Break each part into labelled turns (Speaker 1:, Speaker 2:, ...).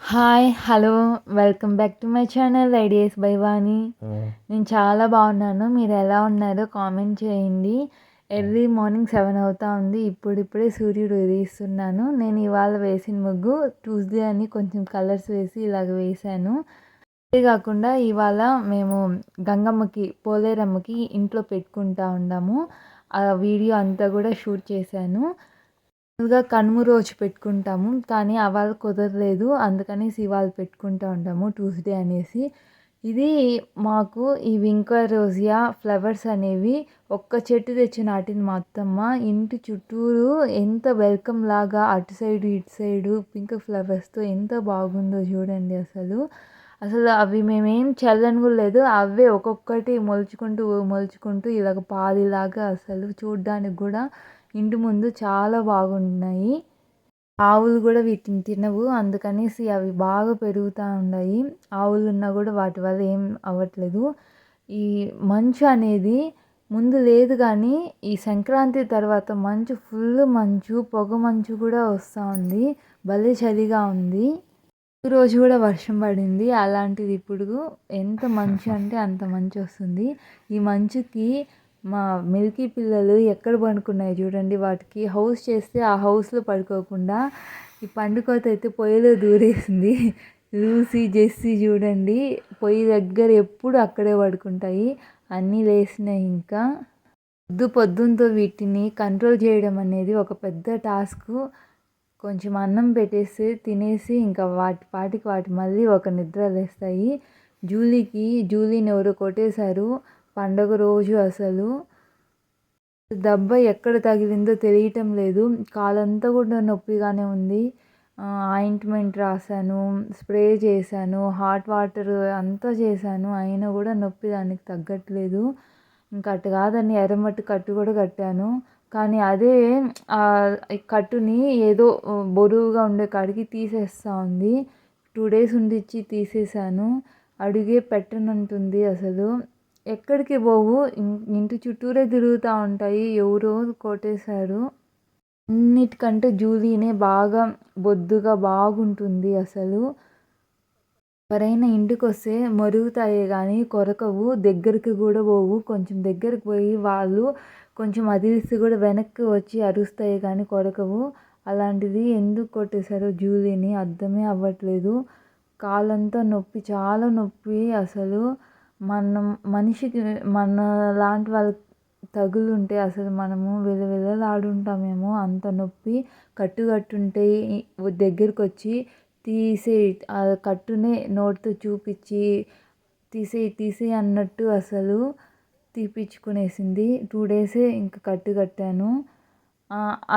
Speaker 1: Hi! Hello! Welcome back to my channel ideas by Vani. నేను చాలా బాగున్నాను. మీరెలా ఉన్నారో కామెంట్ చేయండి. ఎర్లీ మార్నింగ్ 7 అవుతా ఉంది. ఇప్పుడిప్పుడే సూర్యుడు ఉదయిస్తున్నాను. నేను ఇవాళ వేసిన ముగ్గు ట్యూస్‌డే అని కొంచెం కలర్స్ వేసి ఇలాగ వేశాను. అంతే కాకుండా ఇవాళ మేము గంగమ్మకి, పోలేరమ్మకి ఇంట్లో పెట్టుకుంటా ఉండాము. ఆ వీడియో అంతా కూడా షూట్ చేశాను. మామూలుగా కనుమ రోజు పెట్టుకుంటాము. కానీ అవాళ కుదరలేదు. అందుకనేసి ఇవాళ పెట్టుకుంటా ఉంటాము ట్యూస్‌డే అనేసి. ఇది మాకు ఈ వింకా రోజియా ఫ్లవర్స్ అనేవి ఒక్క చెట్టు తెచ్చి నాటింది మా అత్తమ్మ. ఇంటి చుట్టూరు ఎంత వెల్కమ్ లాగా అటు సైడు, ఇటు సైడు పింక్ ఫ్లవర్స్‌తో ఎంత బాగుందో చూడండి అసలు. అసలు అవి మేమేం చల్లని కూడా లేదు. అవే ఒక్కొక్కటి మొలుచుకుంటూ, మొలుచుకుంటూ ఇలాగ పాదిలాగా అసలు చూడ్డానికి కూడా ఇంటి ముందు చాలా బాగున్నాయి. ఆవులు కూడా వీటిని తినవు. అందుకనేసి అవి బాగా పెరుగుతా ఉన్నాయి. ఆవులున్నా కూడా వాటి వల్ల ఏం అవ్వట్లేదు. ఈ మంచు అనేది ముందు లేదు కానీ ఈ సంక్రాంతి తర్వాత మంచు ఫుల్ మంచు, పొగ మంచు కూడా వస్తూ ఉంది. భలే చలిగా ఉంది. ఈరోజు కూడా వర్షం పడింది. అలాంటిది ఇప్పుడు ఎంత మంచు అంటే అంత మంచు వస్తుంది. ఈ మంచుకి మా మిల్కీ పిల్లలు ఎక్కడ పడుకున్నాయి చూడండి. వాటికి హౌస్ చేస్తే ఆ హౌస్లో పడుకోకుండా ఈ పండుకోత అయితే పొయ్యిలో దూరేసింది. లూసీ, జెస్సీ చూడండి పొయ్యి దగ్గర ఎప్పుడు అక్కడే పడుకుంటాయి. అన్నీ లేసినాయి. ఇంకా పొద్దునతో వీటిని కంట్రోల్ చేయడం అనేది ఒక పెద్ద టాస్క్. కొంచెం అన్నం పెట్టేసి తినేసి ఇంకా వాటి పాటికి వాటి మళ్ళీ ఒక నిద్ర లేస్తాయి. జూలీని ఎవరో కొట్టేశారు పండగ రోజు. అసలు దెబ్బ ఎక్కడ తగిలిందో తెలియటం లేదు. కాలంతా కూడా నొప్పిగానే ఉంది. ఆయింట్మెంట్ రాశాను, స్ప్రే చేశాను, హాట్ వాటర్ అంతా చేశాను. అయినా కూడా నొప్పి దానికి తగ్గట్లేదు. ఇంకా అటు కాదని ఎర్రమట్టి కట్టు కూడా కట్టాను. కానీ అదే కట్టుని ఏదో బరువుగా ఉండే కాడికి తీసేస్తూ ఉంది. 2 డేస్ ఉండిచ్చి తీసేసాను. అడుగే పెట్టనంటుంది అసలు. ఎక్కడికి పోవు. ఇంటి చుట్టూరే తిరుగుతూ ఉంటాయి. ఎవరో కొట్టేశారు. అన్నిటికంటే జూలీనే బాగా బొద్దుగా బాగుంటుంది అసలు. ఎవరైనా ఇంటికొస్తే మరుగుతాయే కానీ కొరకవు. దగ్గరికి కూడా పోవు. కొంచెం దగ్గరికి పోయి వాళ్ళు కొంచెం అదిలిస్తే కూడా వెనక్కి వచ్చి అరుస్తాయి కానీ కొరకవు. అలాంటిది ఎందుకు కొట్టేశారో జూలీని అర్థమే అవ్వట్లేదు. కాలంతా నొప్పి, చాలా నొప్పి అసలు. మనిషికి మన లాంటి వాళ్ళకి తగులుంటే అసలు మనము విలవిలలాడుంటామేమో అంత నొప్పి. కట్టుంటే దగ్గరికి వచ్చి తీసేయి, ఆ కట్టునే నోటితో చూపించి తీసేయి అన్నట్టు అసలు తీపిచ్చుకునేసింది. 2 డేసే ఇంక కట్టు కట్టాను.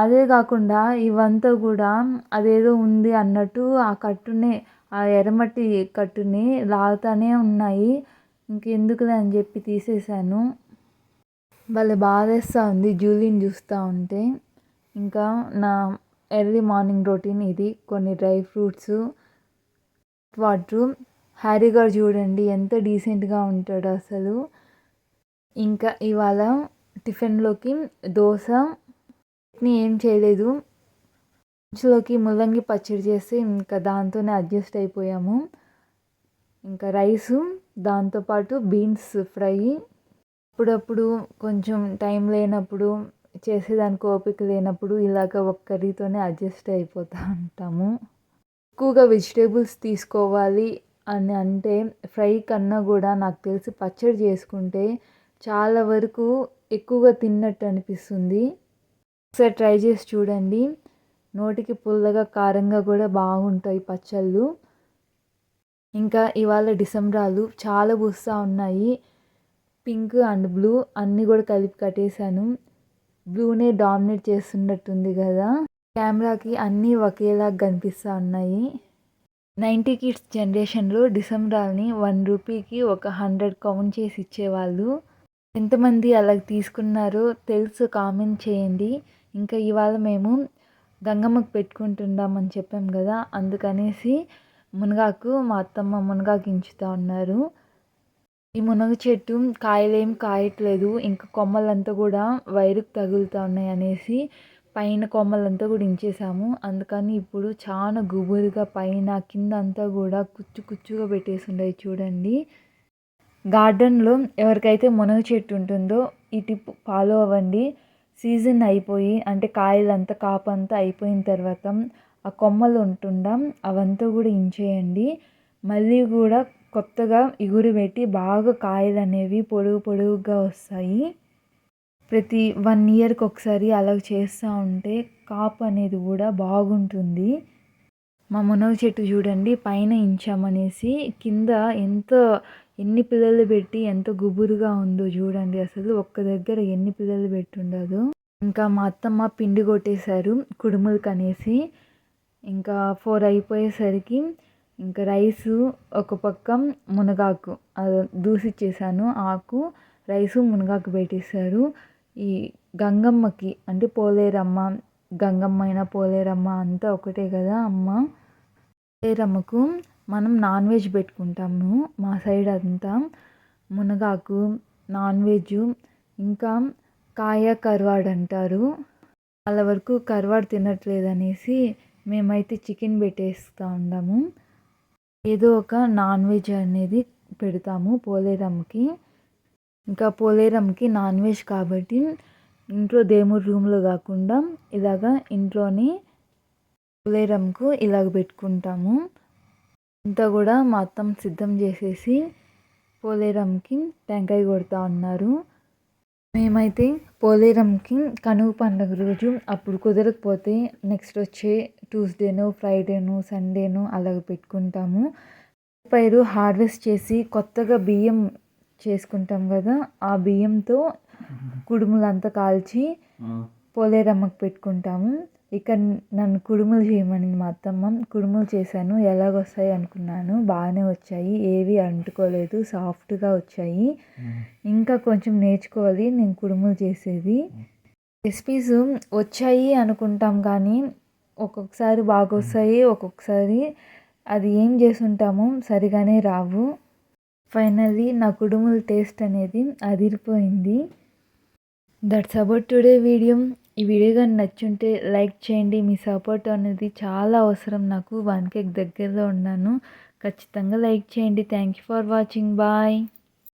Speaker 1: అదే కాకుండా ఇవంతా కూడా అదేదో ఉంది అన్నట్టు ఆ కట్టునే, ఆ ఎర్రమట్టి కట్టుని లాగుతానే ఉన్నాయి. ఇంకెందుకులే అని చెప్పి తీసేసాను. భలే బాధేస్తూ ఉంది జూలీని చూస్తూ ఉంటే. ఇంకా నా ఎర్లీ మార్నింగ్ రొటీన్ ఇది. కొన్ని డ్రై ఫ్రూట్స్, వాటరు. హ్యారీ గారు చూడండి ఎంత డీసెంట్గా ఉంటాడో అసలు. ఇంకా ఇవాళ టిఫిన్లోకి దోశ, చట్నీ ఏం చేయలేదు. లంచ్లోకి ముల్లంగి పచ్చడి చేసి ఇంకా దాంతోనే అడ్జస్ట్ అయిపోయాము. ఇంకా రైసు, దాంతోపాటు బీన్స్ ఫ్రై. అప్పుడప్పుడు కొంచెం టైం లేనప్పుడు, చేసేదానికి ఓపిక లేనప్పుడు ఇలాగ ఒక కర్రీతోనే అడ్జస్ట్ అయిపోతూ ఉంటాము. ఎక్కువగా వెజిటేబుల్స్ తీసుకోవాలి అని అంటే ఫ్రై కన్నా కూడా నాకు తెలిసి పచ్చడి చేసుకుంటే చాలా వరకు ఎక్కువగా తిన్నట్టు అనిపిస్తుంది. ఒకసారి ట్రై చేసి చూడండి. నోటికి పుల్లగా, కారంగా కూడా బాగుంటాయి పచ్చళ్ళు. ఇంకా ఇవాళ డిసెంబరాలు చాలా పూస్తూ ఉన్నాయి. పింక్ అండ్ బ్లూ అన్నీ కూడా కలిపి కట్టేశాను. బ్లూనే డామినేట్ చేస్తున్నట్టుంది కదా. కెమెరాకి అన్నీ ఒకేలాగా కనిపిస్తూ ఉన్నాయి. 90 కిడ్స్ జనరేషన్లో డిసెంబరాల్ని 1 రూపీకి ఒక 100 కౌంట్ చేసి ఇచ్చేవాళ్ళు. ఎంతమంది అలా తీసుకున్నారో తెలుసు, కామెంట్ చేయండి. ఇంకా ఇవాళ మేము గంగమ్మకు పెట్టుకుంటున్నామని చెప్పాం కదా, అందుకనేసి మునగాకు, మా అత్తమ్మ మునగాకు ఇంచుతూ ఉన్నారు. ఈ మునగ చెట్టు కాయలేం కాయట్లేదు. ఇంకా కొమ్మలంతా కూడా వైరుకు తగులుతూ ఉన్నాయి అనేసి పైన కొమ్మలంతా కూడా ఇంచేసాము. అందుకని ఇప్పుడు చాలా గుబురుగా పైన కింద అంతా కూడా కుచ్చు కుచ్చుగా పెట్టేసి చూడండి. గార్డెన్లో ఎవరికైతే మునగ చెట్టు ఉంటుందో ఈ టిప్ ఫాలో అవ్వండి. సీజన్ అయిపోయి అంటే కాయలంతా కాపంతా అయిపోయిన తర్వాత ఆ కొమ్మలు ఉంటుండం అవంతా కూడా ఇంచేయండి. మళ్ళీ కూడా కొత్తగా ఇగురు పెట్టి బాగా కాయలు అనేవి పొడుగుగా వస్తాయి. ప్రతి 1 ఇయర్కి ఒకసారి అలా చేస్తూ ఉంటే కాపు అనేది కూడా బాగుంటుంది. మా మునగ చెట్టు చూడండి పైన ఇంచామనేసి కింద ఎన్ని పిల్లలు పెట్టి ఎంత గుబురుగా ఉందో చూడండి. అసలు ఒక్క దగ్గర ఎన్ని పిల్లలు పెట్టి ఉండదు. ఇంకా మా అత్తమ్మ పిండి కొట్టేశారు కుడుములకు అనేసి. ఇంకా 4 అయిపోయేసరికి ఇంకా రైసు ఒక పక్క మునగాకు దూసిచ్చేసాను. ఆకు రైసు మునగాకు పెట్టేశారు. ఈ గంగమ్మకి అంటే పోలేరమ్మ, గంగమ్మ అయినా పోలేరమ్మ అంతా ఒకటే కదా అమ్మ. పోలేరమ్మకు మనం నాన్ వెజ్ పెట్టుకుంటాము మా సైడ్ అంతా. మునగాకు, నాన్ వెజ్, ఇంకా కాయ కర్వాడ్ అంటారు. వాళ్ళ వరకు కర్వాడ్ తినట్లేదు అనేసి మేమైతే చికెన్ పెట్టేస్తూ ఉంటాము. ఏదో ఒక నాన్ వెజ్ అనేది పెడతాము పోలేరమ్మకి. ఇంకా పోలేరమ్మకి నాన్ వెజ్ కాబట్టి ఇంట్లో దేవుడి రూమ్లో కాకుండా ఇలాగా ఇంట్లోనే పోలేరమ్మకు ఇలాగ పెట్టుకుంటాము. అంతా కూడా మా అత్తమ్మ సిద్ధం చేసేసి పోలేరమ్మకి టెంకాయ కొడతా ఉన్నారు. మేమైతే పోలేరమ్మకి కనుమ పండుగ రోజు అప్పుడు కుదరకపోతే నెక్స్ట్ వచ్చే ట్యూస్డేనో, ఫ్రైడేనో, సండేనో అలాగ పెట్టుకుంటాము. పైరు హార్వెస్ట్ చేసి కొత్తగా బియ్యం చేసుకుంటాం కదా, ఆ బియ్యంతో కుడుములంతా కాల్చి పోలేరమ్మకి పెట్టుకుంటాము. ఇక నన్ను కుడుములు చేయమని మా అత్తమ్మ కుడుములు చేశాను. ఎలాగొస్తాయి అనుకున్నాను, బాగానే వచ్చాయి. ఏవి అంటుకోలేదు, సాఫ్ట్గా వచ్చాయి. ఇంకా కొంచెం నేర్చుకోవాలి నేను కుడుములు చేసేది. రెసిపీస్ వచ్చాయి అనుకుంటాం కానీ ఒక్కొక్కసారి బాగా వస్తాయి, ఒక్కొక్కసారి అది ఏం చేసుంటామో సరిగానే రావు. ఫైనల్లీ నా కుడుముల టేస్ట్ అనేది అదిరిపోయింది. That's about today video. ఈ వీడియో కానీ నచ్చుంటే లైక్ చేయండి. మీ సపోర్ట్ అనేది చాలా అవసరం నాకు. 1K దగ్గరలో ఉన్నాను. ఖచ్చితంగా లైక్ చేయండి. Thank you for watching. Bye.